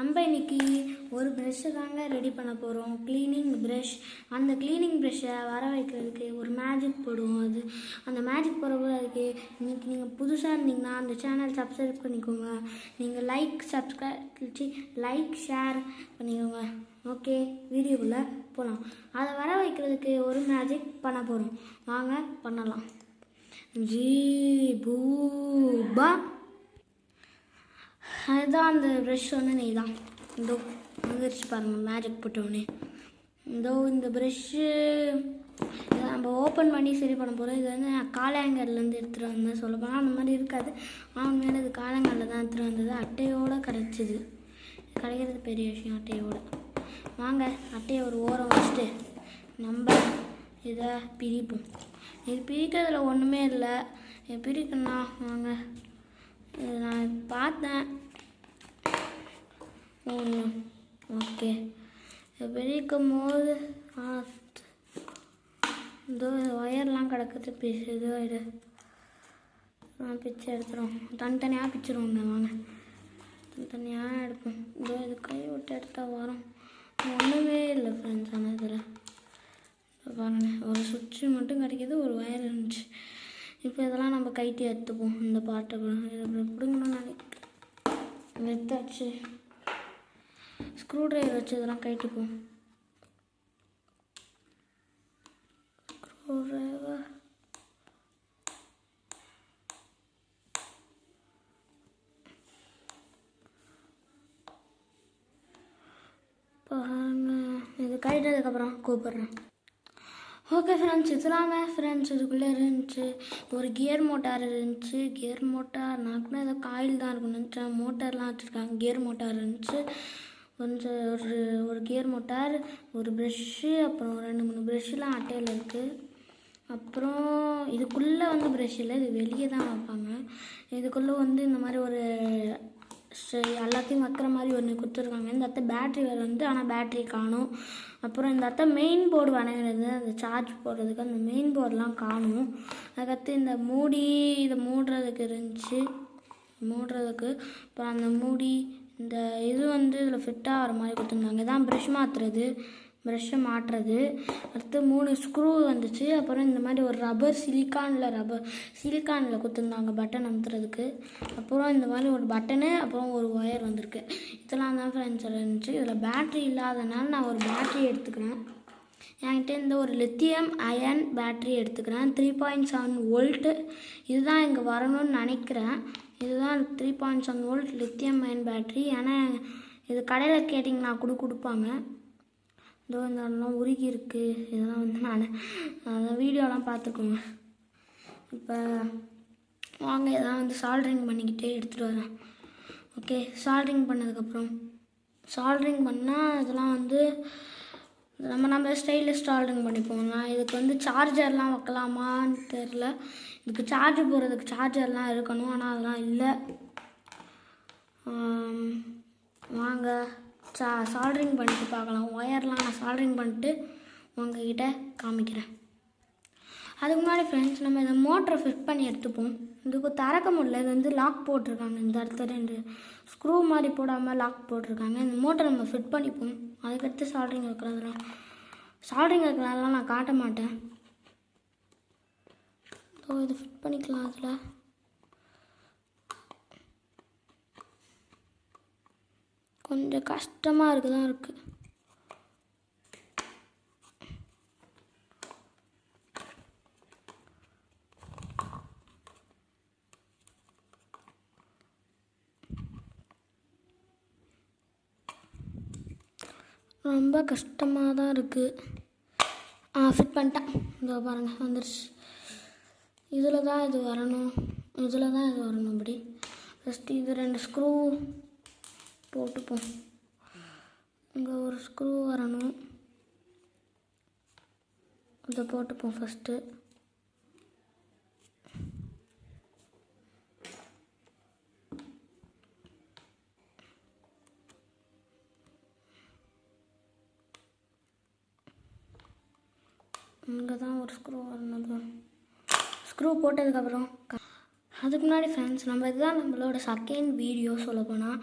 நம்ம இன்னைக்கு ஒரு ப்ரெஷ்ஷை தாங்க ரெடி பண்ண போகிறோம். Cleaning brush. அந்த க்ளீனிங் ப்ரெஷ்ஷை வர வைக்கிறதுக்கு ஒரு மேஜிக் போடுவோம். அந்த மேஜிக் போடுறப்போ அதுக்கு இன்றைக்கி நீங்கள் புதுசாக இருந்தீங்கன்னா அந்த சேனல் சப்ஸ்கிரைப் பண்ணிக்கோங்க. நீங்கள் லைக் ஷேர் பண்ணிக்கோங்க. ஓகே, வீடியோக்குள்ளே போகலாம். அதை வர வைக்கிறதுக்கு ஒரு மேஜிக் பண்ண போகிறோம். வாங்க பண்ணலாம். ஜீ பூபா, அதுதான் அந்த ப்ரெஷ் நீ தான். இதோ வந்துருச்சு பாருங்கள், மேஜிக் போட்டோடனே. இதோ இந்த ப்ரெஷ்ஷு இதை நம்ம ஓப்பன் பண்ணி சரி பண்ண போகிறோம். இது நான் காலாங்கர்லேருந்து எடுத்துகிட்டு வந்தேன். சொல்ல போனால் அந்த மாதிரி இருக்காது. மேலே இது காலாங்கரில் தான் எடுத்துகிட்டு வந்தது. அட்டையோடு கிடச்சிது. கிடைக்கிறது பெரிய விஷயம். அட்டையோடு வாங்க, அட்டையை ஒரு ஓரம் வச்சுட்டு நம்ம இதை பிரிப்போம். இது பிரிக்கிறதுல ஒன்றுமே இல்லை. பிரிக்கணும்னா வாங்க, இது நான் பார்த்தேன். ஓகே, பிரிக்கும் போது இதோ ஒயர்லாம் கிடக்குது. இதோ இது பிச்சு எடுத்துரும். தனித்தனியாக பிச்சிருவோங்க. வாங்க, தனித்தனியாக எடுப்போம். இதோ இது கை விட்டு எடுத்தால் வரும். ஒன்றுமே இல்லை ஃப்ரெண்ட்ஸ். ஆனால் இதில் பாருங்கள், ஒரு சுவிட்சு மட்டும் கிடைக்கிது, ஒரு ஒயர் இருந்துச்சு. இப்போ இதெல்லாம் நம்ம கைட்டி எடுத்துப்போம். இந்த பாட்டை பிடுங்கணும்னு நினைக்கிறேன். எடுத்தாச்சு. ஸ்க்ரூ ட்ரைவர் வச்சு இதெல்லாம் கைட்டிப்போம். ஸ்க்ரூ ட்ரைவர் பாருங்க. இது கைட்டதுக்கப்புறம் கூப்பிட்றேன். ஓகே ஃப்ரெண்ட்ஸ், இதெல்லாங்க ஃப்ரெண்ட்ஸ் இதுக்குள்ளே இருந்துச்சு. ஒரு கியர் மோட்டார் இருந்துச்சு. கியர் மோட்டார் நாக்குனா ஏதோ காயில் தான் இருக்குன்னு நினச்சேன். மோட்டார்லாம் வச்சுருக்காங்க. கியர் மோட்டார் இருந்துச்சு. கொஞ்சம் ஒரு கியர் மோட்டார், ஒரு ப்ரெஷ்ஷு, அப்புறம் 2-3 ப்ரெஷ்ஷெலாம் அட்டையில் இருக்குது. அப்புறம் இதுக்குள்ளே ப்ரெஷ் இல்லை, இது வெளியே தான் வைப்பாங்க. இதுக்குள்ளே இந்த மாதிரி ஒரு எல்லாத்தையும் வைக்கிற மாதிரி ஒன்று கொடுத்துருக்காங்க. இந்த இடத்த பேட்ரி ஆனால் பேட்ரி காணும். அப்புறம் இந்த இடத்த மெயின் போர்டு வணங்குறது, அந்த சார்ஜ் போடுறதுக்கு அந்த மெயின் போர்டெலாம் காணும். அதுக்கடுத்து இந்த மூடி, இதை மூடுறதுக்கு இருந்துச்சு, மூடுறதுக்கு. அப்புறம் அந்த மூடி, இந்த இது இதில் ஃபிட்டாக வர மாதிரி கொடுத்துருந்தாங்க. இதான் ப்ரெஷ்ஷை மாட்டுறது. அடுத்து 3 ஸ்க்ரூ வந்துச்சு. அப்புறம் இந்த மாதிரி ஒரு சிலிக்கானில் கொடுத்துருந்தாங்க பட்டன் அமுத்துறதுக்கு. அப்புறம் இந்த மாதிரி ஒரு பட்டனு, அப்புறம் ஒரு ஒயர் வந்திருக்கு. இதெல்லாம் தான் ஃப்ரெண்ட்ஸ் இருந்துச்சு. இதில் பேட்ரி இல்லாதனால நான் ஒரு பேட்ரி எடுத்துக்கிறேன். என்கிட்ட இந்த ஒரு லித்தியம் அயன் பேட்ரி எடுத்துக்கிறேன். 3.7 வோல்ட்டு. இதுதான் இங்கே வரணும்னு நினைக்கிறேன். இதுதான் 3.7 வோல்ட் லித்தியம் அயன் பேட்ரி. ஏன்னா இது கடையில் கேட்டிங்கன்னா கொடுப்பாங்க. இதோ இதெல்லாம் உருகி இருக்குது. இதெல்லாம் நான் அதை வீடியோலாம் பார்த்துக்கோங்க. இப்போ வாங்க, இதெல்லாம் சால்ட்ரிங் பண்ணிக்கிட்டே எடுத்துகிட்டு வரேன். ஓகே, சால்ட்ரிங் பண்ணால் இதெல்லாம் நம்ம ஸ்டைலில் சால்ட்ரிங் பண்ணிப்போம். நான் இதுக்கு சார்ஜர்லாம் வைக்கலாமான்னு தெரில. இதுக்கு சார்ஜ் போடுறதுக்கு சார்ஜர்லாம் இருக்கணும், ஆனால் அதெல்லாம் இல்லை. வாங்க சால்ட்ரிங் பண்ணிட்டு பார்க்கலாம். ஒயர்லாம் நான் சால்ட்ரிங் பண்ணிட்டு உங்ககிட்ட காமிக்கிறேன். அதுக்கு முன்னாடி ஃப்ரெண்ட்ஸ், நம்ம இதை மோட்டரை ஃபிட் பண்ணி எடுத்துப்போம். இதுக்கு திறக்க முடியல. இது லாக் போட்டிருக்காங்க. இந்த இடத்துல 2 ஸ்க்ரூ மாதிரி போடாமல் லாக் போட்டிருக்காங்க. இந்த மோட்டரை நம்ம ஃபிட் பண்ணிப்போம். அதுக்கடுத்து சால்ட்ரிங் வைக்கிறதெல்லாம் நான் காட்ட மாட்டேன். ஸோ இது ஃபிட் பண்ணிக்கலாம். அதில் கொஞ்சம் கஷ்டமாக இருக்குது. ரொம்ப கஷ்டமாக தான் இருக்குது. ஃபிட் பண்ணிட்டேன். இதோ பாருங்கள், வந்துருச்சு. இதில் தான் இது வரணும். இப்படி ஃபஸ்ட்டு இது 2 ஸ்க்ரூ போட்டுப்போம். இங்கே ஒரு ஸ்க்ரூ வரணும். இதை போட்டுப்போம் ஃபஸ்ட்டு. இங்கே தான் ஒரு ஸ்க்ரூ வரணும். ஸ்க்ரூ போட்டதுக்கப்புறம் அதுக்கு முன்னாடி ஃப்ரெண்ட்ஸ், நம்ம இதுதான் நம்மளோட செகண்ட் வீடியோ சொல்லப்போனால்.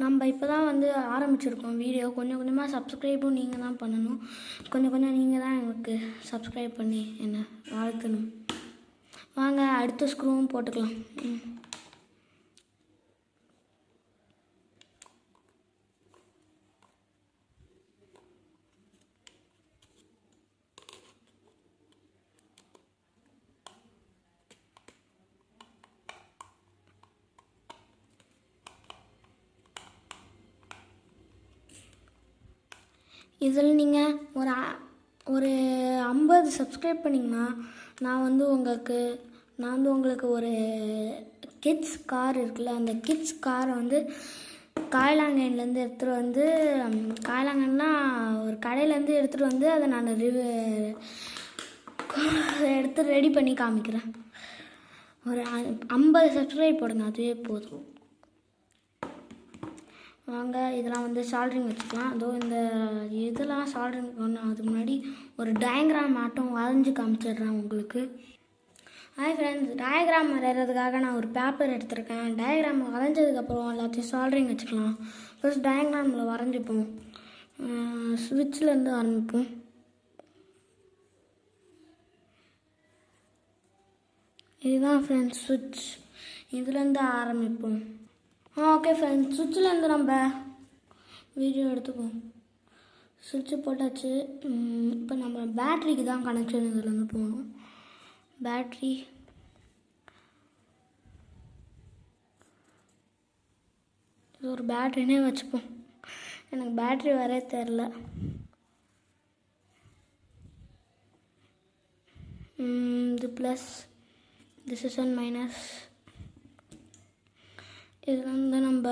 நம்ம இப்போ தான் வந்து ஆரம்பிச்சிருக்கோம் வீடியோ. கொஞ்சம் கொஞ்சமாக சப்ஸ்கிரைபும் நீங்கள் தான் பண்ணணும். கொஞ்சம் நீங்கள் தான் எனக்கு சப்ஸ்கிரைப் பண்ணி என்னை வாழ்த்தணும். வாங்க அடுத்த ஸ்க்ரூவும் போட்டுக்கலாம். இதில் நீங்கள் ஒரு 50 சப்ஸ்கிரைப் பண்ணிங்கன்னா நான் வந்து உங்களுக்கு ஒரு கிட்ஸ் கார் இருக்குல்ல, அந்த கிட்ஸ் காரை வந்து காயிலாங்கன்லேருந்து எடுத்துகிட்டு வந்து, காயிலாங்கன்னா ஒரு கடையிலேருந்து எடுத்துகிட்டு வந்து அதை நான் எடுத்து ரெடி பண்ணி காமிக்கிறேன். ஒரு 50 சப்ஸ்கிரைப் போடுங்க, அதுவே போதும். வாங்க இதெல்லாம் வந்து சால்ட்ரிங் வச்சுக்கலாம். அதுவும் இந்த இதெல்லாம் சால்ட்ரிங் பண்ண அதுக்கு முன்னாடி ஒரு டயக்ராம் ஆட்டம் வரைஞ்சி காமிச்சிடுறேன் உங்களுக்கு. ஹாய் ஃப்ரெண்ட்ஸ், டயக்ராம் வரைகிறதுக்காக நான் ஒரு பேப்பர் எடுத்திருக்கேன். டயக்ராம் வரைஞ்சதுக்கப்புறம் எல்லாத்தையும் சால்ட்ரிங் வச்சுக்கலாம். ஃபர்ஸ்ட் டயக்ராமில் வரைஞ்சிப்போம். ஸ்விட்ச்லேருந்து ஆரம்பிப்போம். இதுதான் ஃப்ரெண்ட்ஸ் ஸ்விட்ச், இதுலேருந்து ஆரம்பிப்போம். ஓகே ஃப்ரெண்ட்ஸ், சுவிட்சிலேருந்து நம்ம வீடியோ எடுத்துப்போம். சுவிட்சு போட்டாச்சு. இப்போ நம்ம பேட்ரிக்கு தான் கனெக்ஷன் இதுலேருந்து போகணும். பேட்ரி இது ஒரு பேட்ரினே வச்சுப்போம். எனக்கு பேட்ரி வரே தெரில. இது plus, this is one minus. இதில் வந்து நம்ம